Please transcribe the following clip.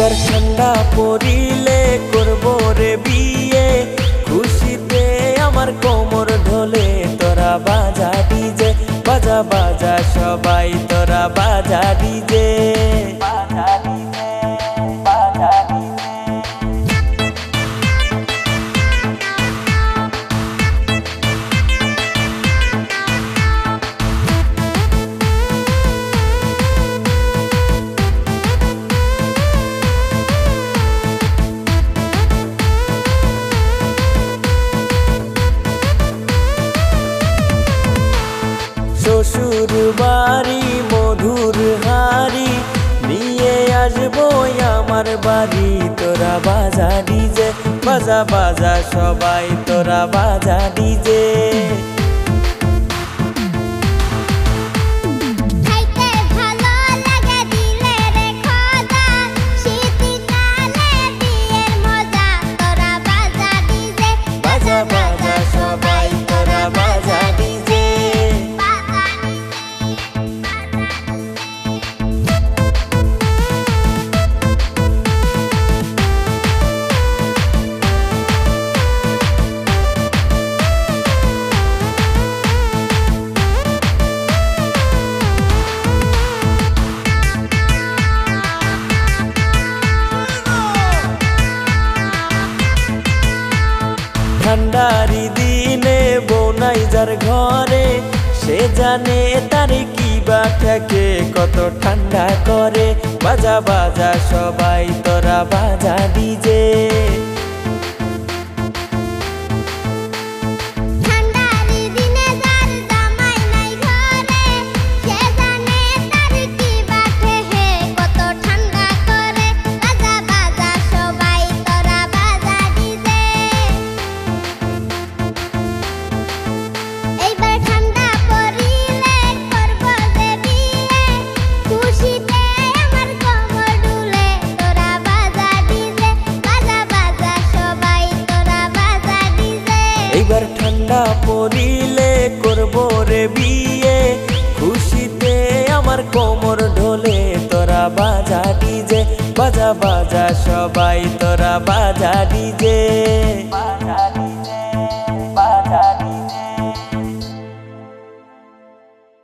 এইবার ঠান্ডা পড়িলে করব রে বিয়ে, খুশিতে আমার কোমর ঢোলে তোরা বাজা ডিজে, বাজা বাজা সবাই তোরা বাজা ডিজে, বাজা ডিজে, বাজা ডিজে। শ্বশুর বাড়ি মধুর হাড়ি নিয়ে আসবো আমার বাড়ি, তোরা বাজা ডিজে, বাজা বাজা সবাই তোরা বাজা ডিজে। ঠান্ডারি দিনে বনাই যার ঘরে, সে জানে তার কি বা থাকে কত ঠান্ডা করে, বাজা বাজা সবাই তোরা বাজা ডিজে। এইবার ঠান্ডা পড়িলে করব রে বিয়ে, খুশিতে আমার কোমর ঢোলে তোরা বাজা ডিজে, বাজা বাজা সবাই তোরা বাজা ডিজে, বাজা ডিজে।